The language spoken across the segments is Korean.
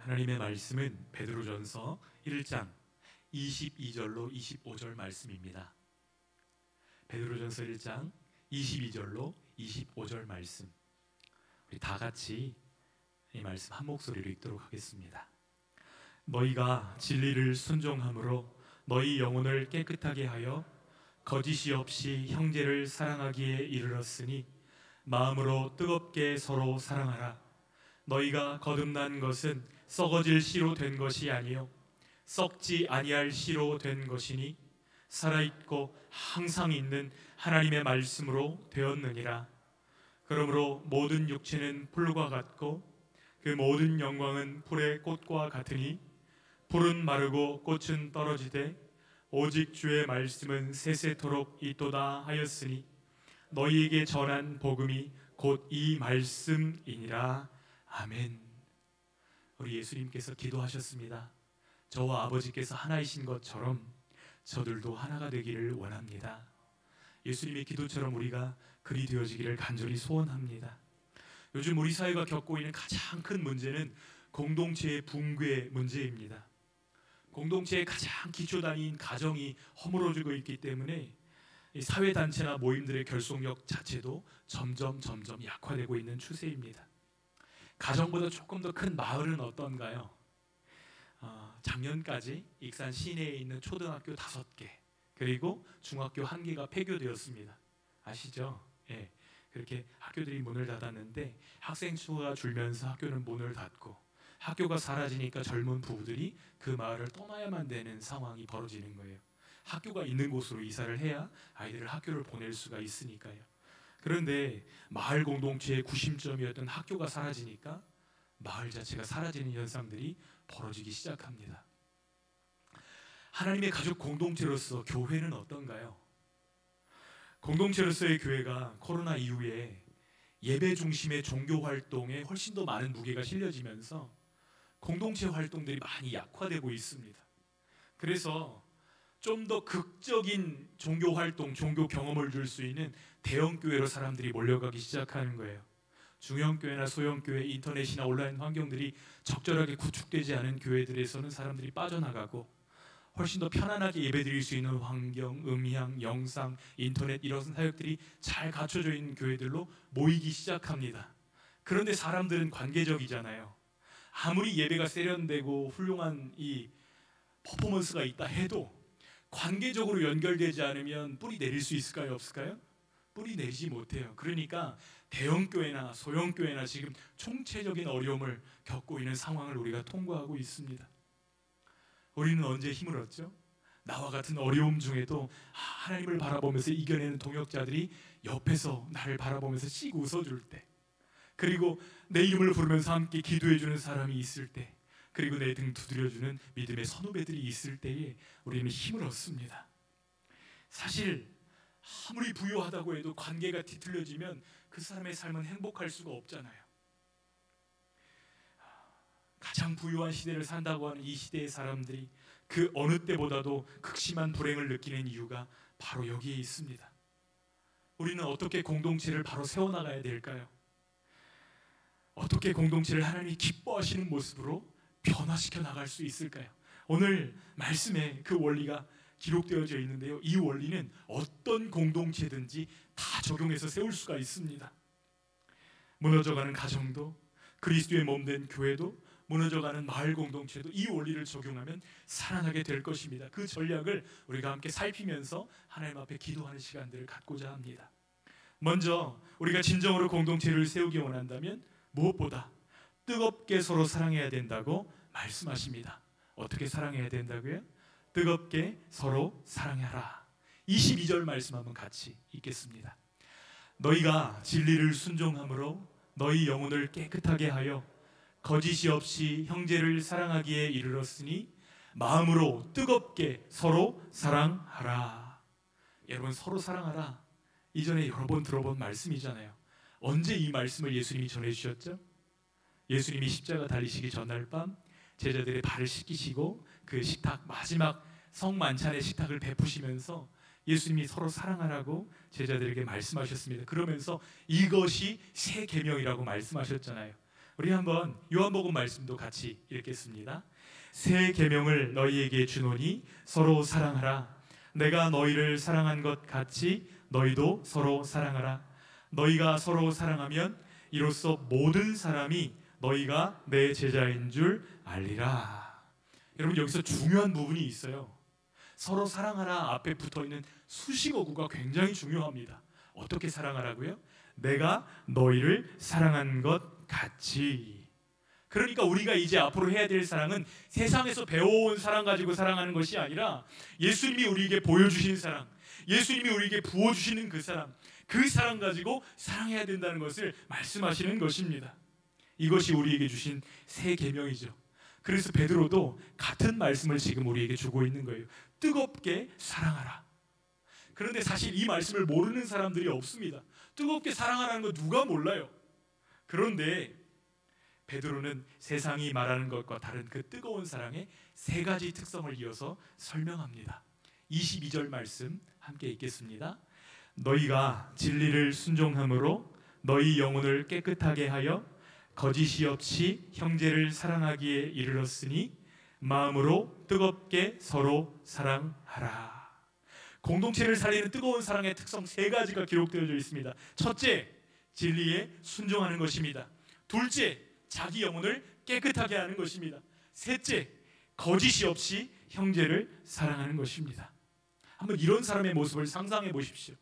하나님의 말씀은 베드로전서 1장 22절로 25절 말씀입니다. 베드로전서 1장 22절로 25절 말씀, 우리 다 같이 이 말씀 한 목소리로 읽도록 하겠습니다. 너희가 진리를 순종함으로 너희 영혼을 깨끗하게 하여 거짓이 없이 형제를 사랑하기에 이르렀으니 마음으로 뜨겁게 서로 사랑하라. 너희가 거듭난 것은 썩어질 씨로 된 것이 아니요 썩지 아니할 씨로 된 것이니 살아있고 항상 있는 하나님의 말씀으로 되었느니라. 그러므로 모든 육체는 풀과 같고 그 모든 영광은 풀의 꽃과 같으니 풀은 마르고 꽃은 떨어지되 오직 주의 말씀은 세세토록 있도다 하였으니 너희에게 전한 복음이 곧 이 말씀이니라. 아멘. 우리 예수님께서 기도하셨습니다. 저와 아버지께서 하나이신 것처럼 저들도 하나가 되기를 원합니다. 예수님의 기도처럼 우리가 그리 되어지기를 간절히 소원합니다. 요즘 우리 사회가 겪고 있는 가장 큰 문제는 공동체의 붕괴 문제입니다. 공동체의 가장 기초단위인 가정이 허물어지고 있기 때문에 사회단체나 모임들의 결속력 자체도 점점 약화되고 있는 추세입니다. 가정보다 조금 더 큰 마을은 어떤가요? 작년까지 익산 시내에 있는 초등학교 5개 그리고 중학교 1개가 폐교되었습니다. 아시죠? 예, 그렇게 학교들이 문을 닫았는데 학생 수가 줄면서 학교는 문을 닫고 학교가 사라지니까 젊은 부부들이 그 마을을 떠나야만 되는 상황이 벌어지는 거예요. 학교가 있는 곳으로 이사를 해야 아이들을 학교를 보낼 수가 있으니까요. 그런데 마을 공동체의 구심점이었던 학교가 사라지니까 마을 자체가 사라지는 현상들이 벌어지기 시작합니다. 하나님의 가족 공동체로서 교회는 어떤가요? 공동체로서의 교회가 코로나 이후에 예배 중심의 종교 활동에 훨씬 더 많은 무게가 실려지면서 공동체 활동들이 많이 약화되고 있습니다. 그래서 좀 더 극적인 종교 활동, 종교 경험을 줄 수 있는 대형 교회로 사람들이 몰려가기 시작하는 거예요. 중형 교회나 소형 교회, 인터넷이나 온라인 환경들이 적절하게 구축되지 않은 교회들에서는 사람들이 빠져나가고 훨씬 더 편안하게 예배드릴 수 있는 환경, 음향, 영상, 인터넷 이런 사역들이 잘 갖춰져 있는 교회들로 모이기 시작합니다. 그런데 사람들은 관계적이잖아요. 아무리 예배가 세련되고 훌륭한 이 퍼포먼스가 있다 해도 관계적으로 연결되지 않으면 뿌리 내릴 수 있을까요? 없을까요? 뿌리 내리지 못해요. 그러니까 대형 교회나 소형 교회나 지금 총체적인 어려움을 겪고 있는 상황을 우리가 통과하고 있습니다. 우리는 언제 힘을 얻죠? 나와 같은 어려움 중에도 하나님을 바라보면서 이겨내는 동역자들이 옆에서 나를 바라보면서 씩 웃어줄 때, 그리고 내 이름을 부르면서 함께 기도해주는 사람이 있을 때, 그리고 내 등 두드려주는 믿음의 선후배들이 있을 때에 우리는 힘을 얻습니다. 사실 아무리 부유하다고 해도 관계가 뒤틀려지면 그 사람의 삶은 행복할 수가 없잖아요. 가장 부유한 시대를 산다고 하는 이 시대의 사람들이 그 어느 때보다도 극심한 불행을 느끼는 이유가 바로 여기에 있습니다. 우리는 어떻게 공동체를 바로 세워나가야 될까요? 어떻게 공동체를 하나님이 기뻐하시는 모습으로 변화시켜 나갈 수 있을까요? 오늘 말씀에 그 원리가 기록되어져 있는데요, 이 원리는 어떤 공동체든지 다 적용해서 세울 수가 있습니다. 무너져가는 가정도, 그리스도의 몸된 교회도, 무너져가는 마을 공동체도 이 원리를 적용하면 살아나게 될 것입니다. 그 전략을 우리가 함께 살피면서 하나님 앞에 기도하는 시간들을 갖고자 합니다. 먼저 우리가 진정으로 공동체를 세우기 원한다면 무엇보다 뜨겁게 서로 사랑해야 된다고 말씀하십니다. 어떻게 사랑해야 된다고요? 뜨겁게 서로 사랑하라. 22절 말씀 한번 같이 읽겠습니다. 너희가 진리를 순종함으로 너희 영혼을 깨끗하게 하여 거짓이 없이 형제를 사랑하기에 이르렀으니 마음으로 뜨겁게 서로 사랑하라. 여러분, 서로 사랑하라, 이전에 여러 번 들어본 말씀이잖아요. 언제 이 말씀을 예수님이 전해주셨죠? 예수님이 십자가 달리시기 전날 밤 제자들의 발을 씻기시고 그 식탁, 마지막 성만찬의 식탁을 베푸시면서 예수님이 서로 사랑하라고 제자들에게 말씀하셨습니다. 그러면서 이것이 새 계명이라고 말씀하셨잖아요. 우리 한번 요한복음 말씀도 같이 읽겠습니다. 새 계명을 너희에게 주노니 서로 사랑하라. 내가 너희를 사랑한 것 같이 너희도 서로 사랑하라. 너희가 서로 사랑하면 이로써 모든 사람이 너희가 내 제자인 줄 알리라. 여러분, 여기서 중요한 부분이 있어요. 서로 사랑하라 앞에 붙어있는 수식어구가 굉장히 중요합니다. 어떻게 사랑하라고요? 내가 너희를 사랑한 것 같이. 그러니까 우리가 이제 앞으로 해야 될 사랑은 세상에서 배워온 사랑 가지고 사랑하는 것이 아니라 예수님이 우리에게 보여주신 사랑, 예수님이 우리에게 부어주시는 그 사랑 가지고 사랑해야 된다는 것을 말씀하시는 것입니다. 이것이 우리에게 주신 새 계명이죠. 그래서 베드로도 같은 말씀을 지금 우리에게 주고 있는 거예요. 뜨겁게 사랑하라. 그런데 사실 이 말씀을 모르는 사람들이 없습니다. 뜨겁게 사랑하라는 거 누가 몰라요. 그런데 베드로는 세상이 말하는 것과 다른 그 뜨거운 사랑의 세 가지 특성을 이어서 설명합니다. 22절 말씀 함께 읽겠습니다. 너희가 진리를 순종함으로 너희 영혼을 깨끗하게 하여 거짓이 없이 형제를 사랑하기에 이르렀으니 마음으로 뜨겁게 서로 사랑하라. 공동체를 살리는 뜨거운 사랑의 특성 세 가지가 기록되어져 있습니다. 첫째, 진리에 순종하는 것입니다. 둘째, 자기 영혼을 깨끗하게 하는 것입니다. 셋째, 거짓이 없이 형제를 사랑하는 것입니다. 한번 이런 사람의 모습을 상상해 보십시오.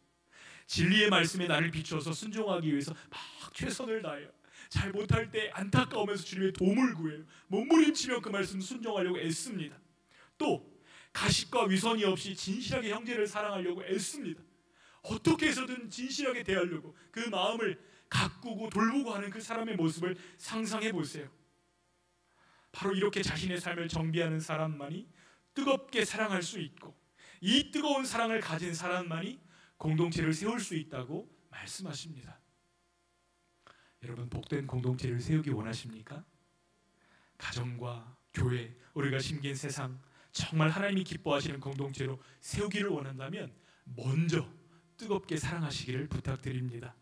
진리의 말씀에 나를 비추어서 순종하기 위해서 막 최선을 다해요. 잘 못할 때 안타까우면서 주님의 도움을 구해요. 몸부림치며 그 말씀 순종하려고 애씁니다. 또 가식과 위선이 없이 진실하게 형제를 사랑하려고 애씁니다. 어떻게 해서든 진실하게 대하려고 그 마음을 가꾸고 돌보고 하는 그 사람의 모습을 상상해 보세요. 바로 이렇게 자신의 삶을 정비하는 사람만이 뜨겁게 사랑할 수 있고, 이 뜨거운 사랑을 가진 사람만이 공동체를 세울 수 있다고 말씀하십니다. 여러분, 복된 공동체를 세우기 원하십니까? 가정과 교회, 우리가 심긴 세상, 정말 하나님이 기뻐하시는 공동체로 세우기를 원한다면 먼저 뜨겁게 사랑하시기를 부탁드립니다.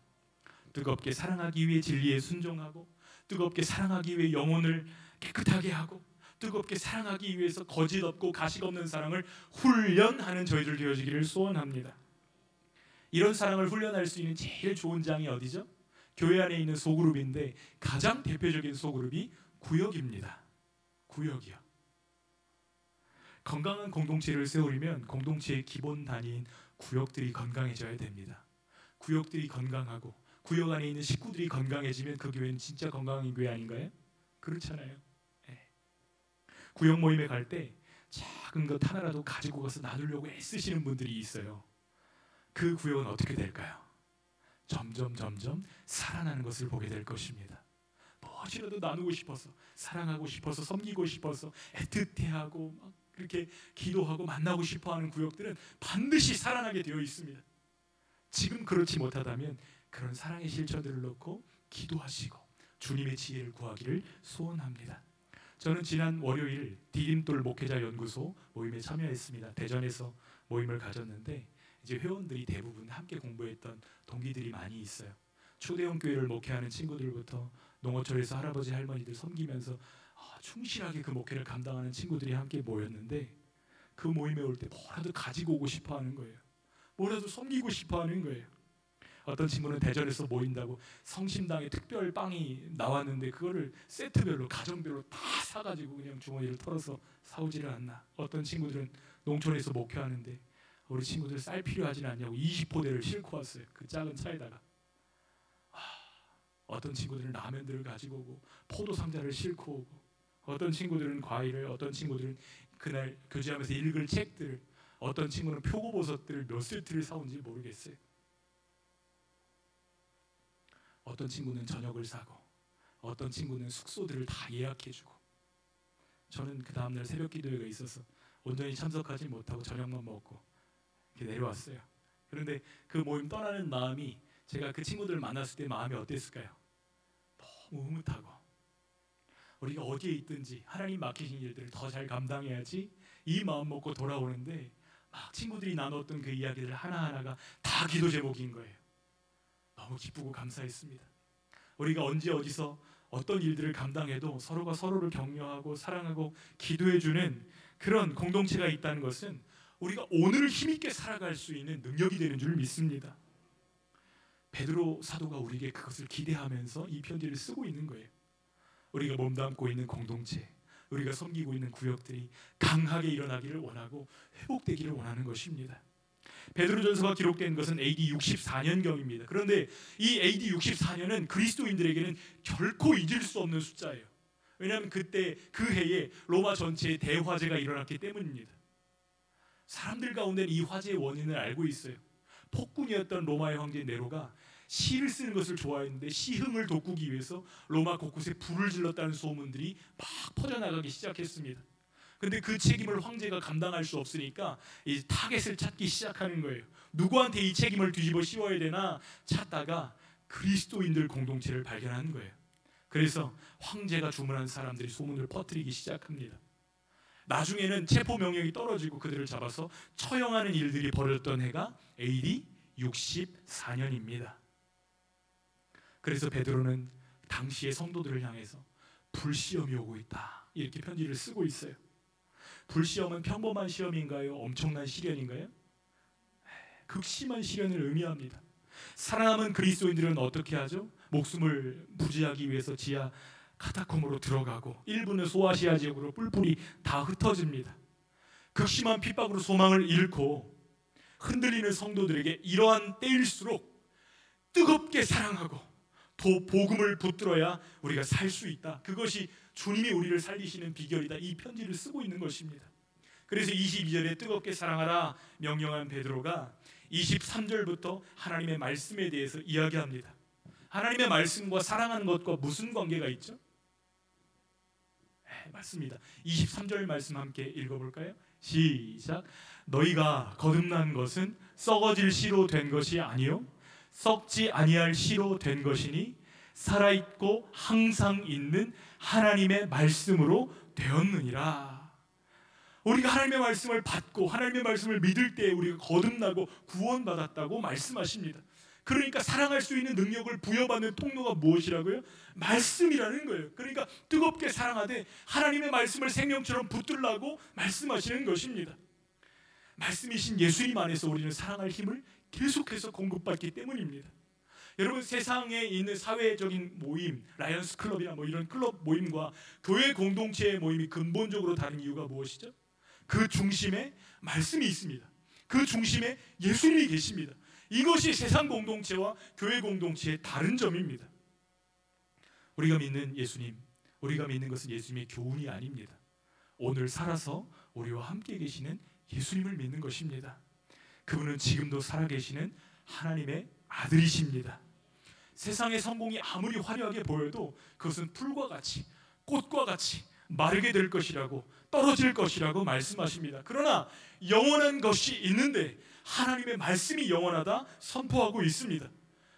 뜨겁게 사랑하기 위해 진리에 순종하고, 뜨겁게 사랑하기 위해 영혼을 깨끗하게 하고, 뜨겁게 사랑하기 위해서 거짓 없고 가식 없는 사랑을 훈련하는 저희들 되어지기를 소원합니다. 이런 사랑을 훈련할 수 있는 제일 좋은 장이 어디죠? 교회 안에 있는 소그룹인데 가장 대표적인 소그룹이 구역입니다. 구역이요. 건강한 공동체를 세우려면 공동체의 기본 단위인 구역들이 건강해져야 됩니다. 구역들이 건강하고 구역 안에 있는 식구들이 건강해지면 그 교회는 진짜 건강한 교회 아닌가요? 그렇잖아요. 네. 구역 모임에 갈 때 작은 것 하나라도 가지고 가서 나누려고 애쓰시는 분들이 있어요. 그 구역은 어떻게 될까요? 점점 살아나는 것을 보게 될 것입니다. 무엇이라도 나누고 싶어서, 사랑하고 싶어서, 섬기고 싶어서, 애틋해하고 막 그렇게 기도하고 만나고 싶어하는 구역들은 반드시 살아나게 되어 있습니다. 지금 그렇지 못하다면 그런 사랑의 실천들을 놓고 기도하시고 주님의 지혜를 구하기를 소원합니다. 저는 지난 월요일 디딤돌 목회자 연구소 모임에 참여했습니다. 대전에서 모임을 가졌는데 이제 회원들이 대부분 함께 공부했던 동기들이 많이 있어요. 초대형 교회를 목회하는 친구들부터 농어촌에서 할아버지 할머니들 섬기면서 충실하게 그 목회를 감당하는 친구들이 함께 모였는데, 그 모임에 올 때 뭐라도 가지고 오고 싶어하는 거예요. 뭐라도 섬기고 싶어하는 거예요. 어떤 친구는 대전에서 모인다고 성심당에 특별 빵이 나왔는데 그거를 세트별로 가정별로 다 사가지고 그냥 주머니를 털어서 사오지를 않나. 어떤 친구들은 농촌에서 목회하는데 우리 친구들 쌀 필요하진 않냐고 20포대를 싣고 왔어요. 그 작은 차에다가. 어떤 친구들은 라면들을 가지고 오고 포도 상자를 싣고 오고, 어떤 친구들은 과일을, 어떤 친구들은 그날 교제하면서 읽을 책들, 어떤 친구는 표고버섯들을 몇 세트를 사온지 모르겠어요. 어떤 친구는 저녁을 사고, 어떤 친구는 숙소들을 다 예약해주고. 저는 그 다음날 새벽 기도회가 있어서 온전히 참석하지 못하고 저녁만 먹고 이렇게 내려왔어요. 그런데 그 모임 떠나는 마음이, 제가 그 친구들을 만났을 때 마음이 어땠을까요? 너무 흐뭇하고, 우리가 어디에 있든지 하나님 맡기신 일들을 더 잘 감당해야지 이 마음 먹고 돌아오는데, 막 친구들이 나눴던 그 이야기들 하나하나가 다 기도 제목인 거예요. 너무 기쁘고 감사했습니다. 우리가 언제 어디서 어떤 일들을 감당해도 서로가 서로를 격려하고 사랑하고 기도해주는 그런 공동체가 있다는 것은 우리가 오늘을 힘있게 살아갈 수 있는 능력이 되는 줄 믿습니다. 베드로 사도가 우리에게 그것을 기대하면서 이 편지를 쓰고 있는 거예요. 우리가 몸담고 있는 공동체, 우리가 섬기고 있는 구역들이 강하게 일어나기를 원하고 회복되기를 원하는 것입니다. 베드로전서가 기록된 것은 AD 64년경입니다. 그런데 이 AD 64년은 그리스도인들에게는 결코 잊을 수 없는 숫자예요. 왜냐하면 그때 그 해에 로마 전체에 대화재가 일어났기 때문입니다. 사람들 가운데는 이 화재의 원인을 알고 있어요. 폭군이었던 로마의 황제 네로가 시를 쓰는 것을 좋아했는데 시흥을 돋구기 위해서 로마 곳곳에 불을 질렀다는 소문들이 막 퍼져나가기 시작했습니다. 근데 그 책임을 황제가 감당할 수 없으니까 이 타겟을 찾기 시작하는 거예요. 누구한테 이 책임을 뒤집어 씌워야 되나 찾다가 그리스도인들 공동체를 발견하는 거예요. 그래서 황제가 주문한 사람들이 소문을 퍼뜨리기 시작합니다. 나중에는 체포 명령이 떨어지고 그들을 잡아서 처형하는 일들이 벌어졌던 해가 AD 64년입니다. 그래서 베드로는 당시의 성도들을 향해서 불시험이 오고 있다 이렇게 편지를 쓰고 있어요. 불시험은 평범한 시험인가요? 엄청난 시련인가요? 극심한 시련을 의미합니다. 살아남은 그리스도인들은 어떻게 하죠? 목숨을 부지하기 위해서 지하 카타콤으로 들어가고 일부는 소아시아 지역으로 뿔뿔이 다 흩어집니다. 극심한 핍박으로 소망을 잃고 흔들리는 성도들에게 이러한 때일수록 뜨겁게 사랑하고 더 복음을 붙들어야 우리가 살 수 있다. 그것이 주님이 우리를 살리시는 비결이다. 이 편지를 쓰고 있는 것입니다. 그래서 22절에 뜨겁게 사랑하라 명령한 베드로가 23절부터 하나님의 말씀에 대해서 이야기합니다. 하나님의 말씀과 사랑하는 것과 무슨 관계가 있죠? 맞습니다. 23절 말씀 함께 읽어볼까요? 시작. 너희가 거듭난 것은 썩어질 씨로 된 것이 아니요 썩지 아니할 씨로 된 것이니 살아있고 항상 있는 하나님의 말씀으로 되었느니라. 우리가 하나님의 말씀을 받고 하나님의 말씀을 믿을 때 우리가 거듭나고 구원받았다고 말씀하십니다. 그러니까 사랑할 수 있는 능력을 부여받는 통로가 무엇이라고요? 말씀이라는 거예요. 그러니까 뜨겁게 사랑하되 하나님의 말씀을 생명처럼 붙들라고 말씀하시는 것입니다. 말씀이신 예수님 안에서 우리는 사랑할 힘을 계속해서 공급받기 때문입니다. 여러분, 세상에 있는 사회적인 모임, 라이언스 클럽이나 이런 클럽 모임과 교회 공동체의 모임이 근본적으로 다른 이유가 무엇이죠? 그 중심에 말씀이 있습니다. 그 중심에 예수님이 계십니다. 이것이 세상 공동체와 교회 공동체의 다른 점입니다. 우리가 믿는 예수님, 우리가 믿는 것은 예수님의 교훈이 아닙니다. 오늘 살아서 우리와 함께 계시는 예수님을 믿는 것입니다. 그분은 지금도 살아계시는 하나님의 아들이십니다. 세상의 성공이 아무리 화려하게 보여도 그것은 풀과 같이, 꽃과 같이 마르게 될 것이라고, 떨어질 것이라고 말씀하십니다. 그러나 영원한 것이 있는데 하나님의 말씀이 영원하다 선포하고 있습니다.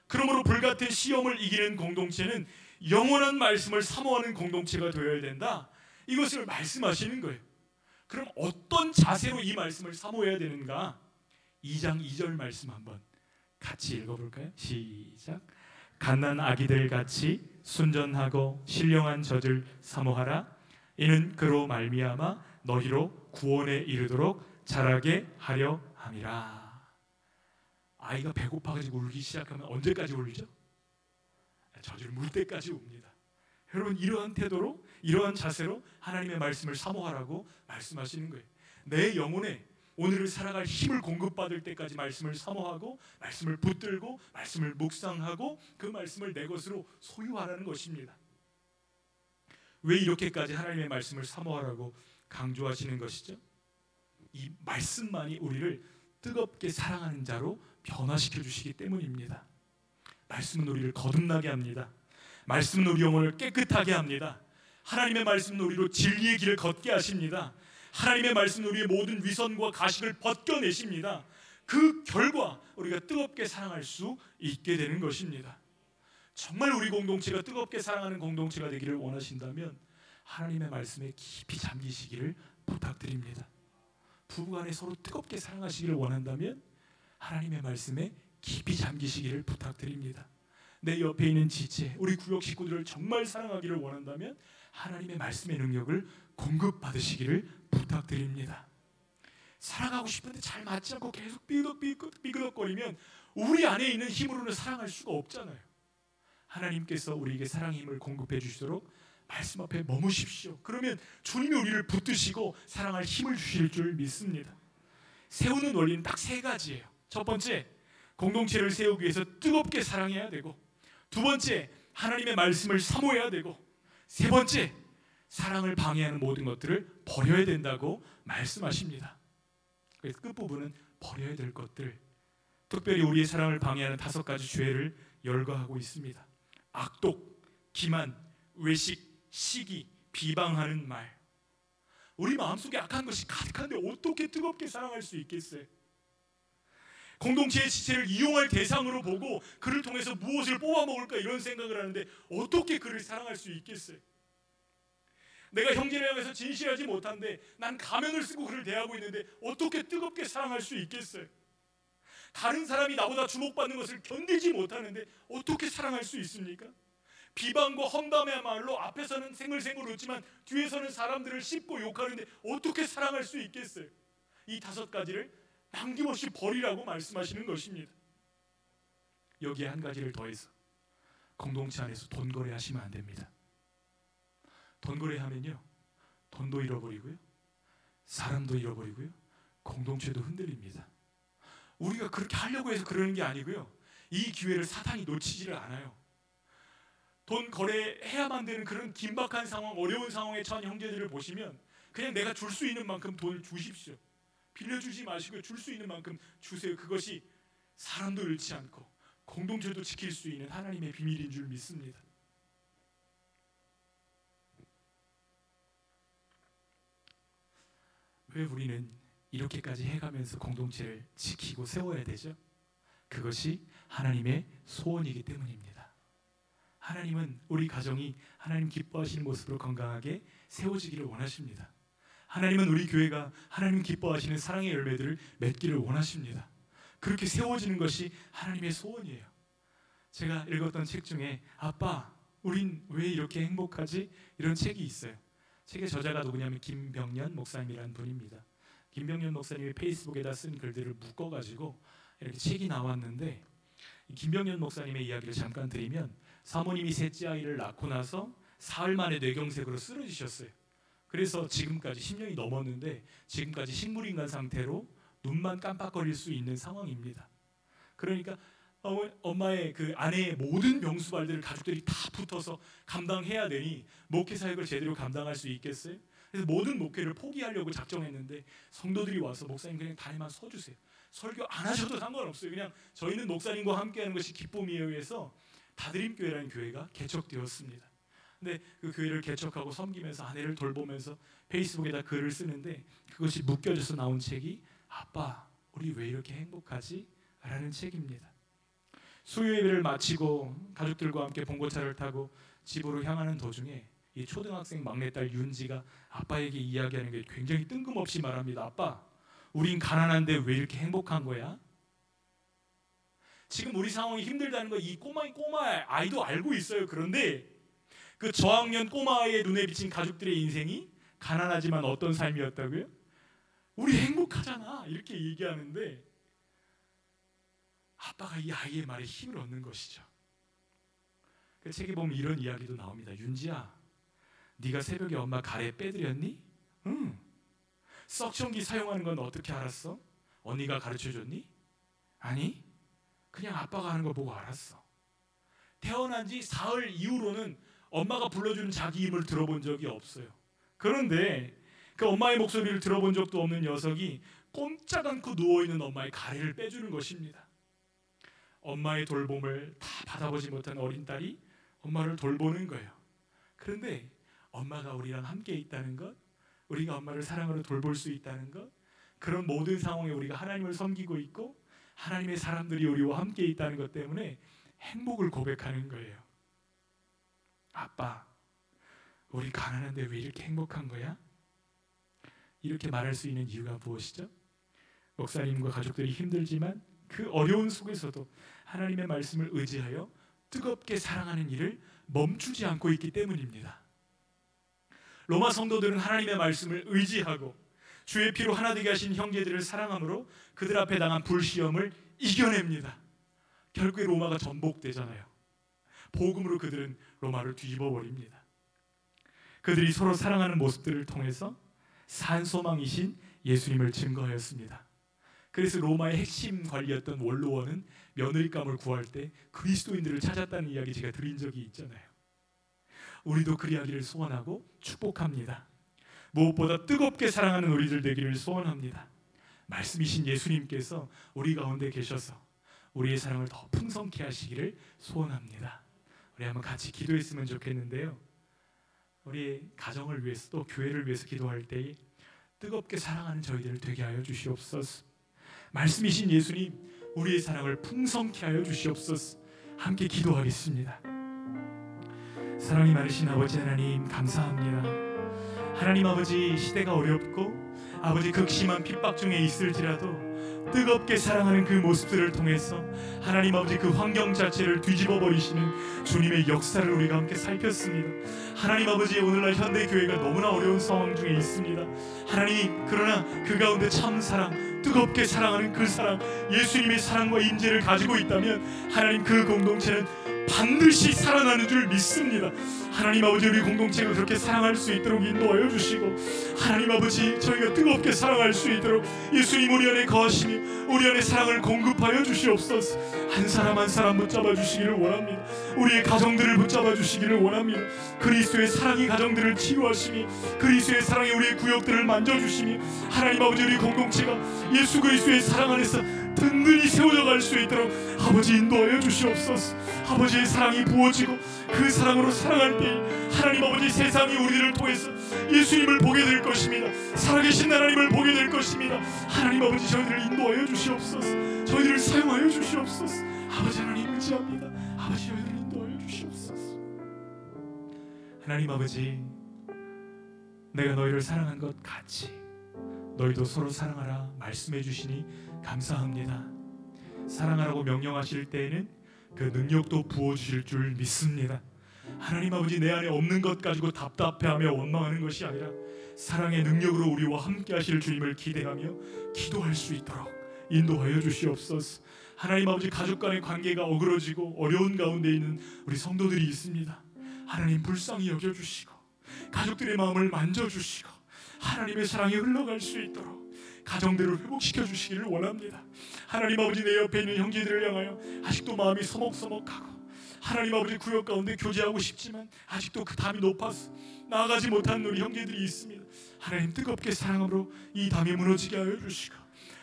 그러므로 불같은 시험을 이기는 공동체는 영원한 말씀을 사모하는 공동체가 되어야 된다. 이것을 말씀하시는 거예요. 그럼 어떤 자세로 이 말씀을 사모해야 되는가? 2장 2절 말씀 한번 같이 읽어볼까요? 시작. 갓난 아기들 같이 순전하고 신령한 젖을 사모하라. 이는 그로 말미암아 너희로 구원에 이르도록 자라게 하려 함이라. 아이가 배고파가지고 울기 시작하면 언제까지 울죠? 젖을 물 때까지 웁니다. 여러분, 이러한 태도로, 이러한 자세로 하나님의 말씀을 사모하라고 말씀하시는 거예요. 내 영혼에 오늘을 살아갈 힘을 공급받을 때까지 말씀을 사모하고 말씀을 붙들고 말씀을 묵상하고 그 말씀을 내 것으로 소유하라는 것입니다. 왜 이렇게까지 하나님의 말씀을 사모하라고 강조하시는 것이죠? 이 말씀만이 우리를 뜨겁게 사랑하는 자로 변화시켜 주시기 때문입니다. 말씀은 우리를 거듭나게 합니다. 말씀은 우리 영혼을 깨끗하게 합니다. 하나님의 말씀은 우리로 진리의 길을 걷게 하십니다. 하나님의 말씀은 우리의 모든 위선과 가식을 벗겨내십니다. 그 결과 우리가 뜨겁게 사랑할 수 있게 되는 것입니다. 정말 우리 공동체가 뜨겁게 사랑하는 공동체가 되기를 원하신다면 하나님의 말씀에 깊이 잠기시기를 부탁드립니다. 부부간에 서로 뜨겁게 사랑하시기를 원한다면 하나님의 말씀에 깊이 잠기시기를 부탁드립니다. 내 옆에 있는 지체, 우리 구역 식구들을 정말 사랑하기를 원한다면 하나님의 말씀의 능력을 공급받으시기를 부탁드립니다. 사랑하고 싶은데 잘 맞지 않고 계속 삐그덕거리면 우리 안에 있는 힘으로는 사랑할 수가 없잖아요. 하나님께서 우리에게 사랑의 힘을 공급해 주시도록 말씀 앞에 머무십시오. 그러면 주님이 우리를 붙드시고 사랑할 힘을 주실 줄 믿습니다. 세우는 원리는 딱 세 가지예요. 첫 번째, 공동체를 세우기 위해서 뜨겁게 사랑해야 되고, 두 번째, 하나님의 말씀을 사모해야 되고, 세 번째, 사랑을 방해하는 모든 것들을 버려야 된다고 말씀하십니다. 그래서 끝부분은 버려야 될 것들, 특별히 우리의 사랑을 방해하는 5가지 죄를 열거하고 있습니다. 악독, 기만, 외식, 시기, 비방하는 말. 우리 마음속에 악한 것이 가득한데 어떻게 뜨겁게 사랑할 수 있겠어요? 공동체의 지체를 이용할 대상으로 보고 그를 통해서 무엇을 뽑아먹을까 이런 생각을 하는데 어떻게 그를 사랑할 수 있겠어요? 내가 형제를 향해서 진실하지 못한데 난 가면을 쓰고 그를 대하고 있는데 어떻게 뜨겁게 사랑할 수 있겠어요? 다른 사람이 나보다 주목받는 것을 견디지 못하는데 어떻게 사랑할 수 있습니까? 비방과 험담의 말로 앞에서는 생글생글 웃지만 뒤에서는 사람들을 씹고 욕하는데 어떻게 사랑할 수 있겠어요? 이 5가지를 남김없이 버리라고 말씀하시는 것입니다. 여기에 한 가지를 더해서 공동체 안에서 돈 거래하시면 안 됩니다. 돈 거래하면요, 돈도 잃어버리고요, 사람도 잃어버리고요, 공동체도 흔들립니다. 우리가 그렇게 하려고 해서 그러는 게 아니고요, 이 기회를 사탄이 놓치지를 않아요. 돈 거래해야만 되는 그런 긴박한 상황, 어려운 상황에 처한 형제들을 보시면 그냥 내가 줄 수 있는 만큼 돈을 주십시오. 빌려주지 마시고 줄 수 있는 만큼 주세요. 그것이 사람도 잃지 않고 공동체도 지킬 수 있는 하나님의 비밀인 줄 믿습니다. 왜 우리는 이렇게까지 해가면서 공동체를 지키고 세워야 되죠? 그것이 하나님의 소원이기 때문입니다. 하나님은 우리 가정이 하나님 기뻐하시는 모습으로 건강하게 세워지기를 원하십니다. 하나님은 우리 교회가 하나님 기뻐하시는 사랑의 열매들을 맺기를 원하십니다. 그렇게 세워지는 것이 하나님의 소원이에요. 제가 읽었던 책 중에 아빠, 우린 왜 이렇게 행복하지? 이런 책이 있어요. 책의 저자가 누구냐면 김병년 목사님이라는 분입니다. 김병년 목사님이 페이스북에다 쓴 글들을 묶어가지고 이렇게 책이 나왔는데, 김병년 목사님의 이야기를 잠깐 드리면 사모님이 셋째 아이를 낳고 나서 사흘 만에 뇌경색으로 쓰러지셨어요. 그래서 지금까지 10년이 넘었는데 지금까지 식물인간 상태로 눈만 깜빡거릴 수 있는 상황입니다. 그러니까 엄마의 그 아내의 모든 명수발들을 가족들이 다 붙어서 감당해야 되니 목회 사역을 제대로 감당할 수 있겠어요? 그래서 모든 목회를 포기하려고 작정했는데 성도들이 와서 목사님 그냥 다리만 서주세요. 설교 안 하셔도 상관없어요. 그냥 저희는 목사님과 함께하는 것이 기쁨이에요 해서 다드림교회라는 교회가 개척되었습니다. 근데 그 교회를 개척하고 섬기면서 아내를 돌보면서 페이스북에다 글을 쓰는데 그것이 묶여져서 나온 책이 아빠, 우리 왜 이렇게 행복하지? 라는 책입니다. 수요 예배를 마치고 가족들과 함께 봉고차를 타고 집으로 향하는 도중에 이 초등학생 막내딸 윤지가 아빠에게 이야기하는 게 굉장히 뜬금없이 말합니다. 아빠, 우린 가난한데 왜 이렇게 행복한 거야? 지금 우리 상황이 힘들다는 거 이 꼬마 아이도 알고 있어요. 그런데 그 저학년 꼬마의 눈에 비친 가족들의 인생이 가난하지만 어떤 삶이었다고요? 우리 행복하잖아 이렇게 얘기하는데 아빠가 이 아이의 말에 힘을 얻는 것이죠. 그 책에 보면 이런 이야기도 나옵니다. 윤지야, 네가 새벽에 엄마 가래 빼드렸니? 응. 석션기 사용하는 건 어떻게 알았어? 언니가 가르쳐줬니? 아니, 그냥 아빠가 하는 거 보고 알았어. 태어난 지 사흘 이후로는 엄마가 불러주는 자기 힘을 들어본 적이 없어요. 그런데 그 엄마의 목소리를 들어본 적도 없는 녀석이 꼼짝 않고 누워있는 엄마의 가래를 빼주는 것입니다. 엄마의 돌봄을 다 받아보지 못한 어린 딸이 엄마를 돌보는 거예요. 그런데 엄마가 우리랑 함께 있다는 것, 우리가 엄마를 사랑으로 돌볼 수 있다는 것, 그런 모든 상황에 우리가 하나님을 섬기고 있고 하나님의 사람들이 우리와 함께 있다는 것 때문에 행복을 고백하는 거예요. 아빠, 우리 가난한데 왜 이렇게 행복한 거야? 이렇게 말할 수 있는 이유가 무엇이죠? 목사님과 가족들이 힘들지만 그 어려운 속에서도 하나님의 말씀을 의지하여 뜨겁게 사랑하는 일을 멈추지 않고 있기 때문입니다. 로마 성도들은 하나님의 말씀을 의지하고 주의 피로 하나 되게 하신 형제들을 사랑함으로 그들 앞에 당한 불시험을 이겨냅니다. 결국에 로마가 전복되잖아요. 복음으로 그들은 로마를 뒤집어 버립니다. 그들이 서로 사랑하는 모습들을 통해서 산 소망이신 예수님을 증거하였습니다. 그래서 로마의 핵심 관리였던 원로원은 며느리감을 구할 때 그리스도인들을 찾았다는 이야기 제가 드린 적이 있잖아요. 우리도 그리하기를 소원하고 축복합니다. 무엇보다 뜨겁게 사랑하는 우리들 되기를 소원합니다. 말씀이신 예수님께서 우리 가운데 계셔서 우리의 사랑을 더 풍성케 하시기를 소원합니다. 우리 한번 같이 기도했으면 좋겠는데요. 우리 가정을 위해서 또 교회를 위해서 기도할 때 뜨겁게 사랑하는 저희들을 되게 하여 주시옵소서. 말씀이신 예수님, 우리의 사랑을 풍성케 하여 주시옵소서. 함께 기도하겠습니다. 사랑이 많으신 아버지 하나님, 감사합니다. 하나님 아버지, 시대가 어렵고 아버지 극심한 핍박 중에 있을지라도 뜨겁게 사랑하는 그 모습들을 통해서 하나님 아버지 그 환경 자체를 뒤집어 버리시는 주님의 역사를 우리가 함께 살폈습니다. 하나님 아버지, 오늘날 현대교회가 너무나 어려운 상황 중에 있습니다. 하나님, 그러나 그 가운데 참 사랑, 뜨겁게 사랑하는 그 사랑, 예수님의 사랑과 인재를 가지고 있다면 하나님, 그 공동체는 반드시 살아나는 줄 믿습니다. 하나님 아버지, 우리 공동체가 그렇게 사랑할 수 있도록 인도하여 주시고, 하나님 아버지, 저희가 뜨겁게 사랑할 수 있도록 예수님 우리 안에 거하시며 우리 안에 사랑을 공급하여 주시옵소서. 한 사람 한 사람 붙잡아 주시기를 원합니다. 우리의 가정들을 붙잡아 주시기를 원합니다. 그리스도의 사랑이 가정들을 치유하시며 그리스도의 사랑이 우리의 구역들을 만져주시며 하나님 아버지, 우리 공동체가 예수 그리스도의 사랑 안에서 든든히 세워져 갈 수 있도록 아버지 인도하여 주시옵소서. 아버지의 사랑이 부어지고 그 사랑으로 사랑할 때 하나님 아버지, 세상이 우리들을 통해서 예수님을 보게 될 것입니다. 살아계신 하나님을 보게 될 것입니다. 하나님 아버지, 저희들을 인도하여 주시옵소서. 저희들을 사용하여 주시옵소서. 아버지 하나님 의지합니다. 아버지, 저희들을 인도하여 주시옵소서. 하나님 아버지, 내가 너희를 사랑한 것 같이 너희도 서로 사랑하라 말씀해 주시니 감사합니다. 사랑하라고 명령하실 때에는 그 능력도 부어주실 줄 믿습니다. 하나님 아버지, 내 안에 없는 것 가지고 답답해하며 원망하는 것이 아니라 사랑의 능력으로 우리와 함께 하실 주님을 기대하며 기도할 수 있도록 인도하여 주시옵소서. 하나님 아버지, 가족 간의 관계가 어그러지고 어려운 가운데 있는 우리 성도들이 있습니다. 하나님, 불쌍히 여겨주시고 가족들의 마음을 만져주시고 하나님의 사랑이 흘러갈 수 있도록 가정들을 회복시켜 주시기를 원합니다. 하나님 아버지, 내 옆에 있는 형제들을 향하여 아직도 마음이 서먹서먹하고 하나님 아버지, 구역 가운데 교제하고 싶지만 아직도 그 담이 높아서 나아가지 못하는 우리 형제들이 있습니다. 하나님, 뜨겁게 사랑으로 이 담이 무너지게 하여 주시고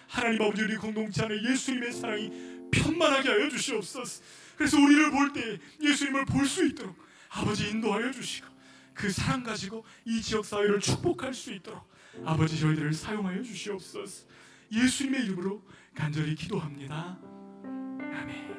하나님 아버지, 우리 공동체 안에 예수님의 사랑이 편만하게 하여 주시옵소서. 그래서 우리를 볼 때 예수님을 볼 수 있도록 아버지 인도하여 주시고 그 사랑 가지고 이 지역 사회를 축복할 수 있도록 아버지, 저희들을 사용하여 주시옵소서. 예수님의 이름으로 간절히 기도합니다. 아멘.